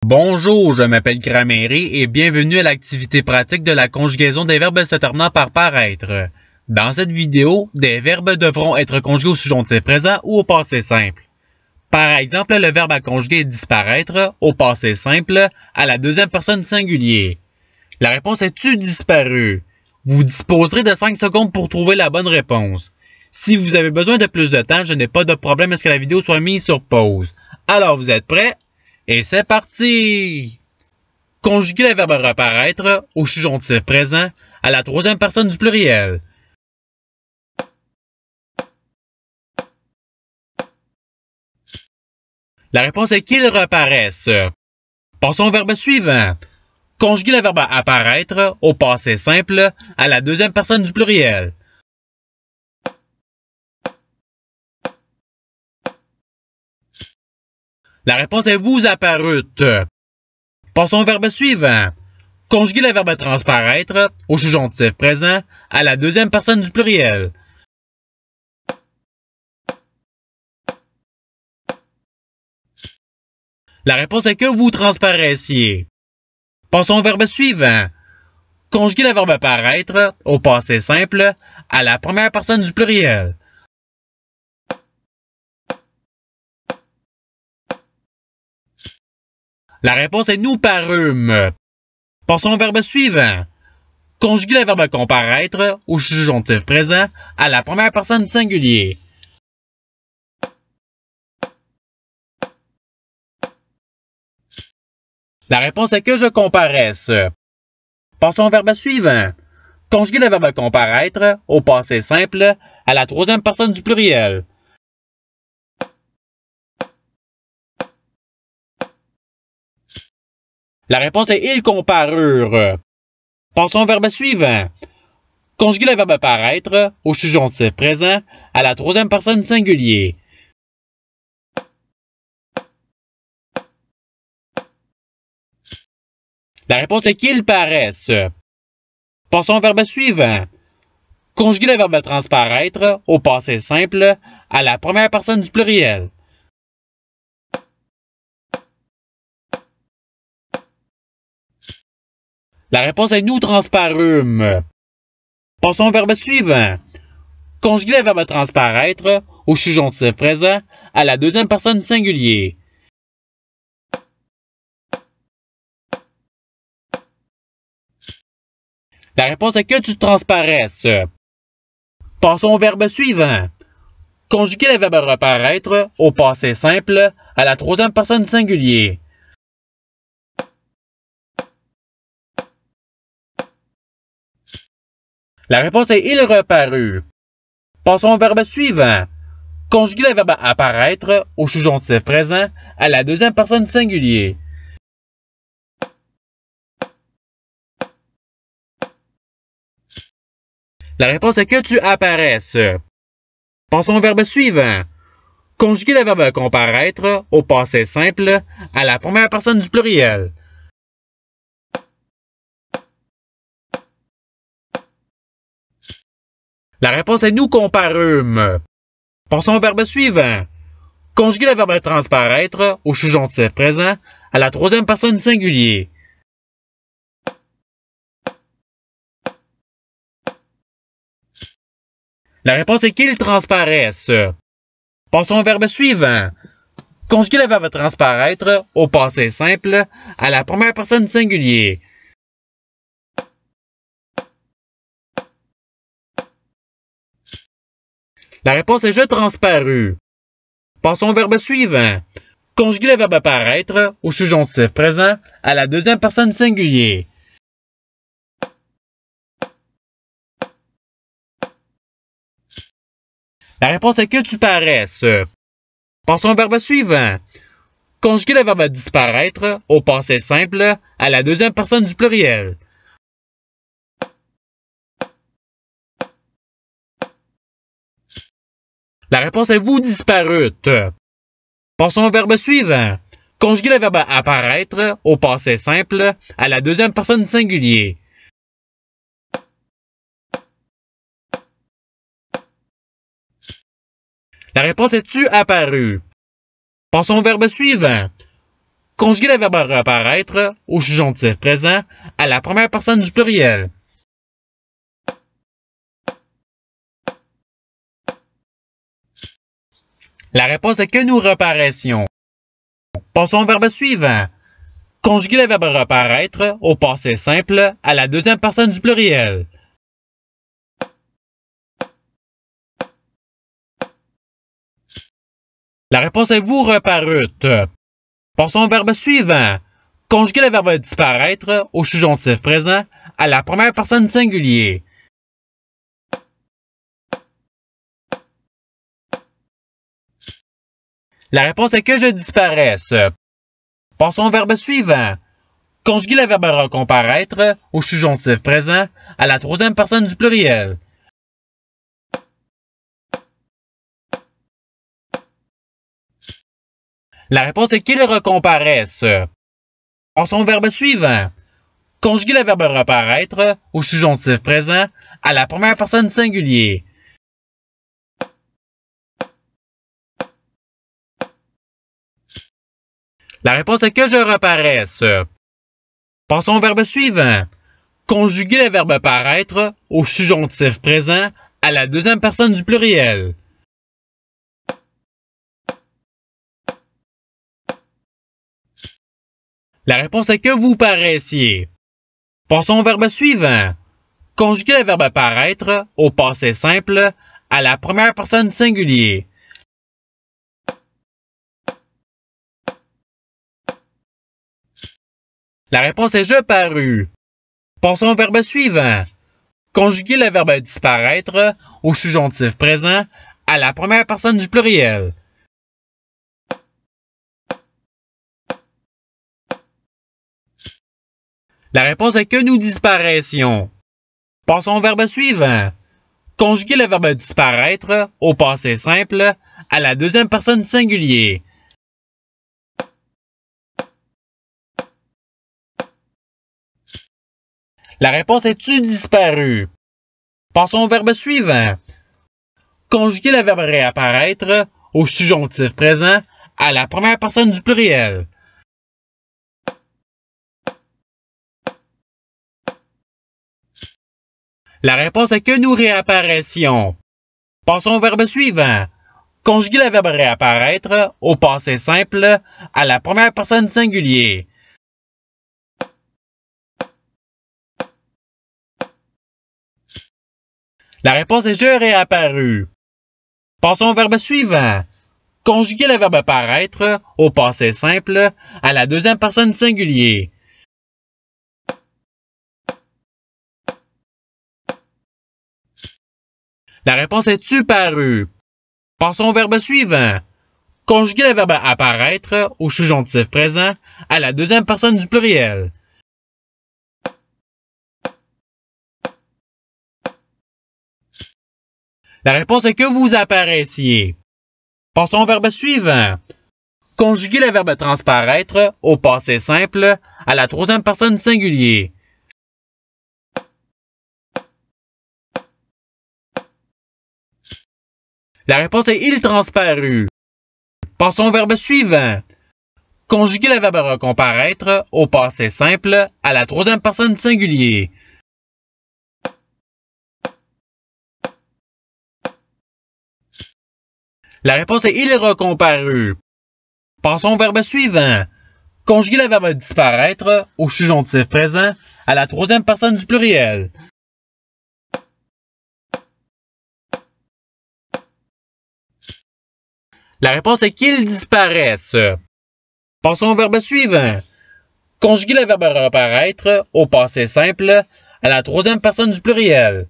Bonjour, je m'appelle Gramairy et bienvenue à l'activité pratique de la conjugaison des verbes se terminant par paraître. Dans cette vidéo, des verbes devront être conjugués au subjonctif présent ou au passé simple. Par exemple, le verbe à conjuguer est disparaître au passé simple à la deuxième personne singulier. La réponse est tu disparu. Vous disposerez de 5 secondes pour trouver la bonne réponse. Si vous avez besoin de plus de temps, je n'ai pas de problème à ce que la vidéo soit mise sur pause. Alors vous êtes prêts? Et c'est parti! Conjuguer le verbe reparaître au subjonctif présent à la troisième personne du pluriel. La réponse est qu'ils reparaissent. Passons au verbe suivant. Conjuguer le verbe apparaître au passé simple à la deuxième personne du pluriel. La réponse est vous apparûtes. Passons au verbe suivant. Conjuguer le verbe transparaître au subjonctif présent à la deuxième personne du pluriel. La réponse est que vous transparaissiez. Passons au verbe suivant. Conjuguer le verbe paraître au passé simple à la première personne du pluriel. La réponse est nous parûmes. Passons au verbe suivant. Conjuguer le verbe comparaître au subjonctif présent à la première personne du singulier. La réponse est que je comparaisse. Passons au verbe suivant. Conjuguer le verbe comparaître au passé simple à la troisième personne du pluriel. La réponse est ils comparurent. Passons au verbe suivant. Conjuguer le verbe paraître au subjonctif présent à la troisième personne du singulier. La réponse est qu'ils paraissent. Passons au verbe suivant. Conjuguer le verbe transparaître au passé simple à la première personne du pluriel. La réponse est nous transparûmes. Passons au verbe suivant. Conjuguer le verbe transparaître au subjonctif présent à la deuxième personne du singulier. La réponse est que tu transparaisses. Passons au verbe suivant. Conjuguer le verbe reparaître au passé simple à la troisième personne du singulier. La réponse est il reparut. Passons au verbe suivant. Conjuguer le verbe apparaître au subjonctif présent à la deuxième personne du singulier. La réponse est que tu apparaisses. Passons au verbe suivant. Conjuguer le verbe comparaître au passé simple à la première personne du pluriel. La réponse est nous comparûmes. Passons au verbe suivant. Conjuguer le verbe transparaître au subjonctif présent à la troisième personne du singulier. La réponse est qu'ils transparaissent. Passons au verbe suivant. Conjuguer le verbe transparaître au passé simple à la première personne du singulier. La réponse est je transparus. Passons au verbe suivant. Conjuguer le verbe paraître au subjonctif présent à la deuxième personne du singulier. La réponse est que tu paraisses. Passons au verbe suivant. Conjuguer le verbe disparaître au passé simple à la deuxième personne du pluriel. La réponse est vous disparûtes. Passons au verbe suivant. Conjuguer le verbe apparaître au passé simple à la deuxième personne du singulier. La réponse est tu apparu. Passons au verbe suivant. Conjuguer le verbe reparaître au subjonctif présent à la première personne du pluriel. La réponse est que nous reparaissions. Passons au verbe suivant. Conjuguer le verbe reparaître au passé simple à la deuxième personne du pluriel. La réponse est vous reparûtes. Passons au verbe suivant. Conjuguer le verbe disparaître au subjonctif présent à la première personne singulier. La réponse est que je disparaisse. Passons au verbe suivant. Conjuguer le verbe recomparaître au subjonctif présent à la troisième personne du pluriel. La réponse est qu'il recomparaisse. Passons au verbe suivant. Conjuguer le verbe reparaître au subjonctif présent à la première personne singulier. La réponse est que je reparaisse. Passons au verbe suivant. Conjuguer le verbe paraître au subjonctif présent à la deuxième personne du pluriel. La réponse est que vous paraissiez. Passons au verbe suivant. Conjuguer le verbe paraître au passé simple à la première personne singulier. La réponse est je parus. Passons au verbe suivant. Conjuguer le verbe disparaître au subjonctif présent à la première personne du pluriel. La réponse est que nous disparaissions. Passons au verbe suivant. Conjuguer le verbe disparaître au passé simple à la deuxième personne singulier. La réponse est tu disparu. Passons au verbe suivant. Conjuguer le verbe réapparaître au subjonctif présent à la première personne du pluriel. La réponse est que nous réapparaissions. Passons au verbe suivant. Conjuguer le verbe réapparaître au passé simple à la première personne singulier. La réponse est je réapparus. Passons au verbe suivant. Conjuguer le verbe paraître au passé simple à la deuxième personne singulier. La réponse est tu parus. Passons au verbe suivant. Conjuguer le verbe apparaître au subjonctif présent à la deuxième personne du pluriel. La réponse est que vous apparaissiez. Passons au verbe suivant. Conjuguer le verbe transparaître au passé simple à la troisième personne singulier. La réponse est il transparut. Passons au verbe suivant. Conjuguer le verbe recomparaître au passé simple à la troisième personne singulier. La réponse est il recomparut. Passons au verbe suivant. Conjuguer le verbe disparaître au subjonctif présent à la troisième personne du pluriel. La réponse est qu'ils disparaissent. Passons au verbe suivant. Conjuguer le verbe reparaître au passé simple à la troisième personne du pluriel.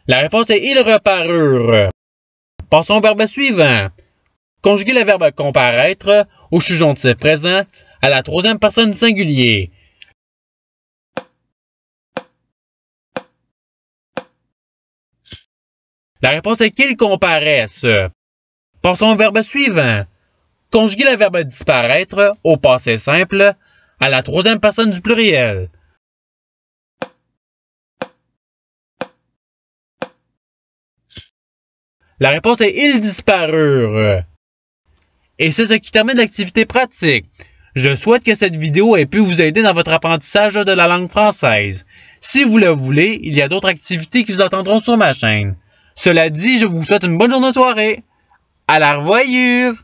La réponse est ils reparurent. Passons au verbe suivant. Conjuguer le verbe comparaître au subjonctif présent à la troisième personne singulier. La réponse est qu'ils comparaissent. Passons au verbe suivant. Conjuguer le verbe disparaître au passé simple à la troisième personne du pluriel. La réponse est « ils disparurent ». Et c'est ce qui termine l'activité pratique. Je souhaite que cette vidéo ait pu vous aider dans votre apprentissage de la langue française. Si vous le voulez, il y a d'autres activités qui vous attendront sur ma chaîne. Cela dit, je vous souhaite une bonne journée de soirée. À la revoyure!